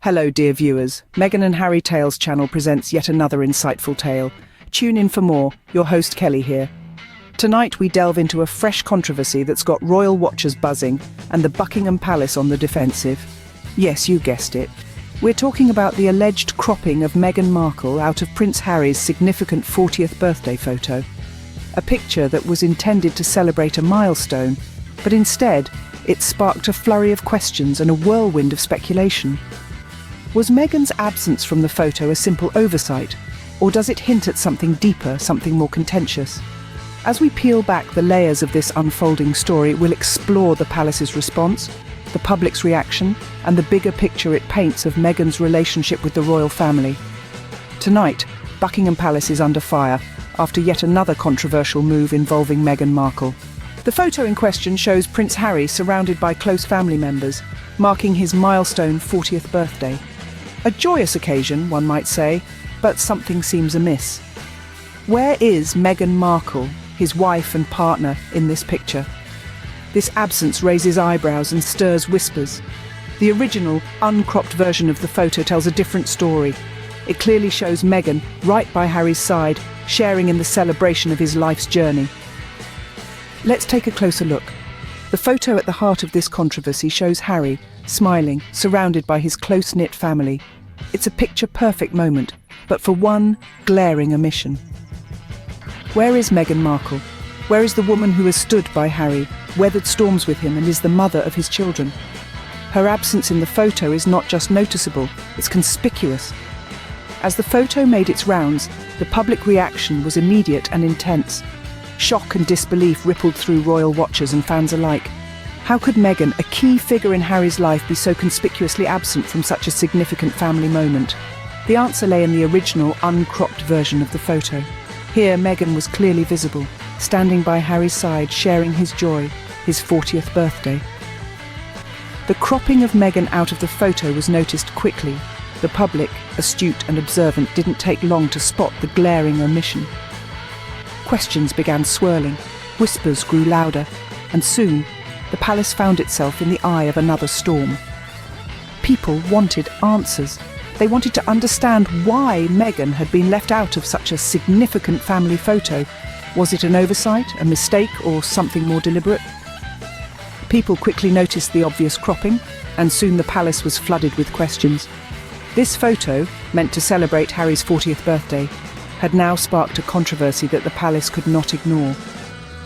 Hello, dear viewers. Meghan and Harry Tales channel presents yet another insightful tale. Tune in for more. Your host Kelly here. Tonight we delve into a fresh controversy that's got royal watchers buzzing and the Buckingham Palace on the defensive. Yes, you guessed it. We're talking about the alleged cropping of Meghan Markle out of Prince Harry's significant 40th birthday photo. A picture that was intended to celebrate a milestone, but instead it sparked a flurry of questions and a whirlwind of speculation. Was Meghan's absence from the photo a simple oversight, or does it hint at something deeper, something more contentious? As we peel back the layers of this unfolding story, we'll explore the palace's response, the public's reaction, and the bigger picture it paints of Meghan's relationship with the royal family. Tonight, Buckingham Palace is under fire after yet another controversial move involving Meghan Markle. The photo in question shows Prince Harry surrounded by close family members, marking his milestone 40th birthday. A joyous occasion, one might say, but something seems amiss. Where is Meghan Markle, his wife and partner, in this picture? This absence raises eyebrows and stirs whispers. The original, uncropped version of the photo tells a different story. It clearly shows Meghan right by Harry's side, sharing in the celebration of his life's journey. Let's take a closer look. The photo at the heart of this controversy shows Harry, smiling, surrounded by his close-knit family. It's a picture-perfect moment, but for one glaring omission. Where is Meghan Markle? Where is the woman who has stood by Harry, weathered storms with him, and is the mother of his children? Her absence in the photo is not just noticeable, it's conspicuous. As the photo made its rounds, the public reaction was immediate and intense. Shock and disbelief rippled through royal watchers and fans alike. How could Meghan, a key figure in Harry's life, be so conspicuously absent from such a significant family moment? The answer lay in the original, uncropped version of the photo. Here, Meghan was clearly visible, standing by Harry's side, sharing his joy, his 40th birthday. The cropping of Meghan out of the photo was noticed quickly. The public, astute and observant, didn't take long to spot the glaring omission. Questions began swirling, whispers grew louder, and soon, the palace found itself in the eye of another storm. People wanted answers. They wanted to understand why Meghan had been left out of such a significant family photo. Was it an oversight, a mistake, or something more deliberate? People quickly noticed the obvious cropping, and soon the palace was flooded with questions. This photo, meant to celebrate Harry's 40th birthday, had now sparked a controversy that the palace could not ignore.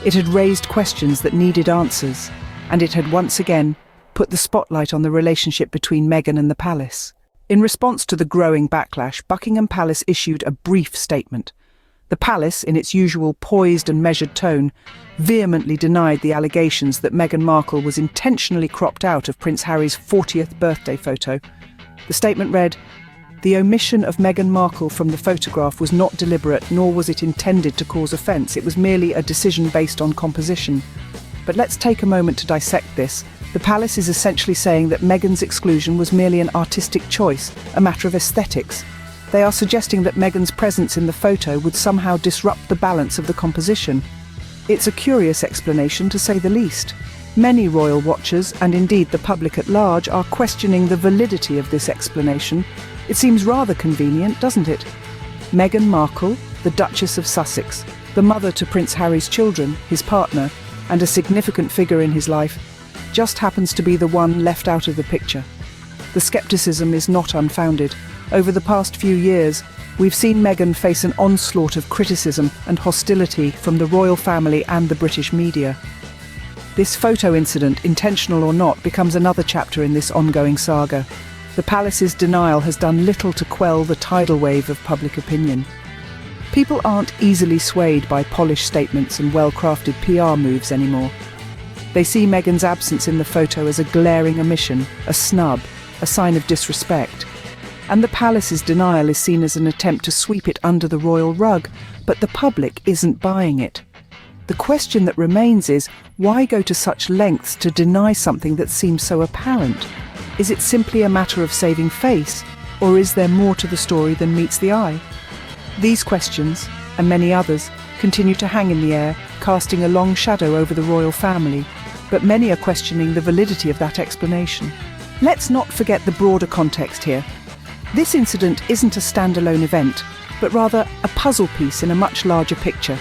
It had raised questions that needed answers, and it had once again put the spotlight on the relationship between Meghan and the palace. In response to the growing backlash, Buckingham Palace issued a brief statement. The palace, in its usual poised and measured tone, vehemently denied the allegations that Meghan Markle was intentionally cropped out of Prince Harry's 40th birthday photo. The statement read, "The omission of Meghan Markle from the photograph was not deliberate, nor was it intended to cause offence. It was merely a decision based on composition." But let's take a moment to dissect this. The palace is essentially saying that Meghan's exclusion was merely an artistic choice, a matter of aesthetics. They are suggesting that Meghan's presence in the photo would somehow disrupt the balance of the composition. It's a curious explanation, to say the least. Many royal watchers, and indeed the public at large, are questioning the validity of this explanation. It seems rather convenient, doesn't it? Meghan Markle, the Duchess of Sussex, the mother to Prince Harry's children, his partner, and a significant figure in his life, just happens to be the one left out of the picture. The skepticism is not unfounded. Over the past few years, we've seen Meghan face an onslaught of criticism and hostility from the royal family and the British media. This photo incident, intentional or not, becomes another chapter in this ongoing saga. The palace's denial has done little to quell the tidal wave of public opinion. People aren't easily swayed by polished statements and well-crafted PR moves anymore. They see Meghan's absence in the photo as a glaring omission, a snub, a sign of disrespect. And the palace's denial is seen as an attempt to sweep it under the royal rug, but the public isn't buying it. The question that remains is, why go to such lengths to deny something that seems so apparent? Is it simply a matter of saving face, or is there more to the story than meets the eye? These questions, and many others, continue to hang in the air, casting a long shadow over the royal family, but many are questioning the validity of that explanation. Let's not forget the broader context here. This incident isn't a standalone event, but rather a puzzle piece in a much larger picture.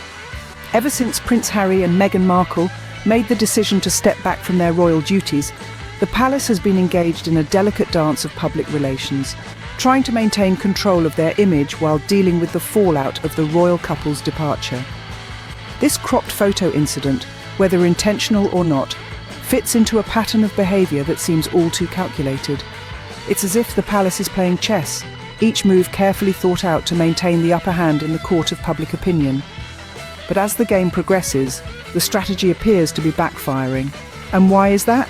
Ever since Prince Harry and Meghan Markle made the decision to step back from their royal duties, the palace has been engaged in a delicate dance of public relations, trying to maintain control of their image while dealing with the fallout of the royal couple's departure. This cropped photo incident, whether intentional or not, fits into a pattern of behaviour that seems all too calculated. It's as if the palace is playing chess, each move carefully thought out to maintain the upper hand in the court of public opinion. But as the game progresses, the strategy appears to be backfiring. And why is that?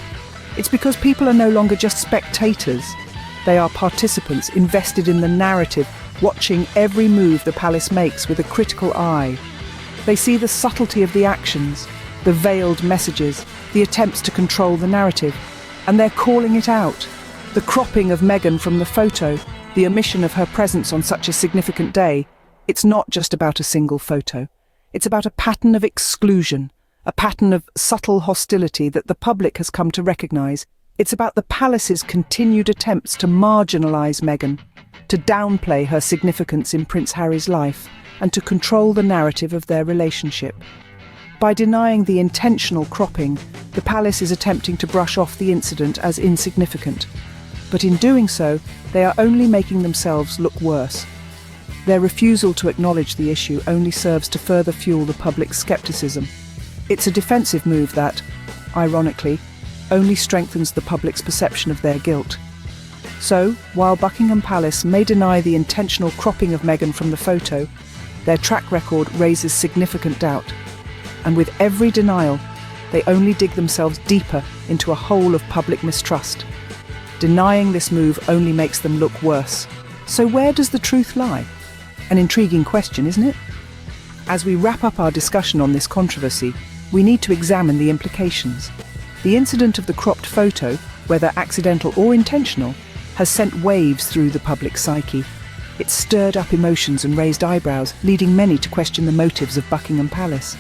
It's because people are no longer just spectators. They are participants invested in the narrative, watching every move the palace makes with a critical eye. They see the subtlety of the actions, the veiled messages, the attempts to control the narrative, and they're calling it out. The cropping of Meghan from the photo, the omission of her presence on such a significant day, it's not just about a single photo. It's about a pattern of exclusion, a pattern of subtle hostility that the public has come to recognise. It's about the palace's continued attempts to marginalise Meghan, to downplay her significance in Prince Harry's life, and to control the narrative of their relationship. By denying the intentional cropping, the palace is attempting to brush off the incident as insignificant. But in doing so, they are only making themselves look worse. Their refusal to acknowledge the issue only serves to further fuel the public's scepticism. It's a defensive move that, ironically, only strengthens the public's perception of their guilt. So, while Buckingham Palace may deny the intentional cropping of Meghan from the photo, their track record raises significant doubt. And with every denial, they only dig themselves deeper into a hole of public mistrust. Denying this move only makes them look worse. So where does the truth lie? An intriguing question, isn't it? As we wrap up our discussion on this controversy, we need to examine the implications. The incident of the cropped photo, whether accidental or intentional, has sent waves through the public psyche. It stirred up emotions and raised eyebrows, leading many to question the motives of Buckingham Palace.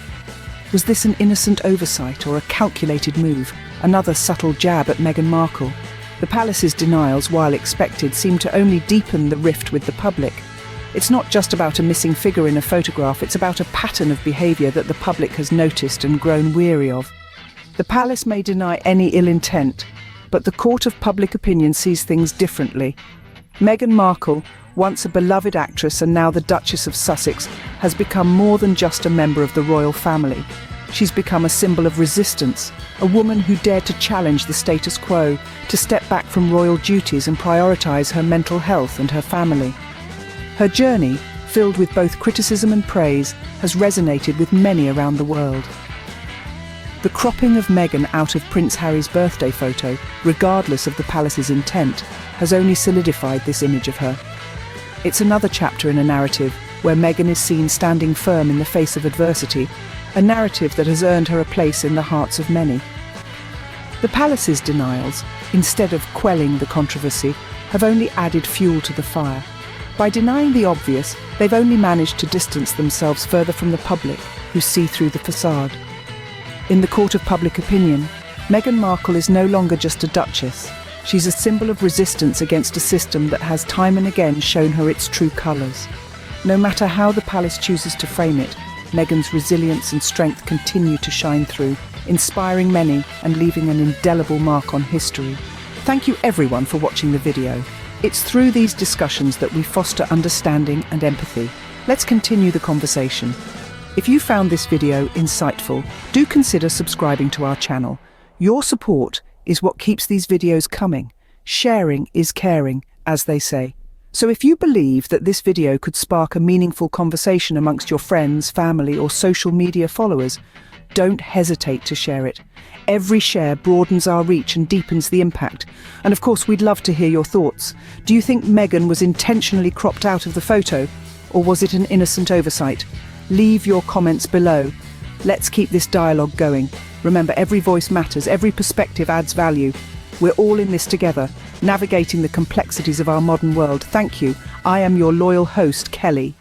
Was this an innocent oversight or a calculated move, another subtle jab at Meghan Markle? The palace's denials, while expected, seem to only deepen the rift with the public. It's not just about a missing figure in a photograph, it's about a pattern of behaviour that the public has noticed and grown weary of. The palace may deny any ill intent, but the court of public opinion sees things differently. Meghan Markle, once a beloved actress and now the Duchess of Sussex, has become more than just a member of the royal family. She's become a symbol of resistance, a woman who dared to challenge the status quo, to step back from royal duties and prioritise her mental health and her family. Her journey, filled with both criticism and praise, has resonated with many around the world. The cropping of Meghan out of Prince Harry's birthday photo, regardless of the palace's intent, has only solidified this image of her. It's another chapter in a narrative where Meghan is seen standing firm in the face of adversity, a narrative that has earned her a place in the hearts of many. The palace's denials, instead of quelling the controversy, have only added fuel to the fire. By denying the obvious, they've only managed to distance themselves further from the public, who see through the facade. In the court of public opinion, Meghan Markle is no longer just a duchess. She's a symbol of resistance against a system that has time and again shown her its true colours. No matter how the palace chooses to frame it, Meghan's resilience and strength continue to shine through, inspiring many and leaving an indelible mark on history. Thank you everyone for watching the video. It's through these discussions that we foster understanding and empathy. Let's continue the conversation. If you found this video insightful, do consider subscribing to our channel. Your support is what keeps these videos coming. Sharing is caring, as they say. So if you believe that this video could spark a meaningful conversation amongst your friends, family, or social media followers, don't hesitate to share it. Every share broadens our reach and deepens the impact. And of course, we'd love to hear your thoughts. Do you think Meghan was intentionally cropped out of the photo? Or was it an innocent oversight? Leave your comments below. Let's keep this dialogue going. Remember, every voice matters, every perspective adds value. We're all in this together, navigating the complexities of our modern world. Thank you. I am your loyal host, Kelly.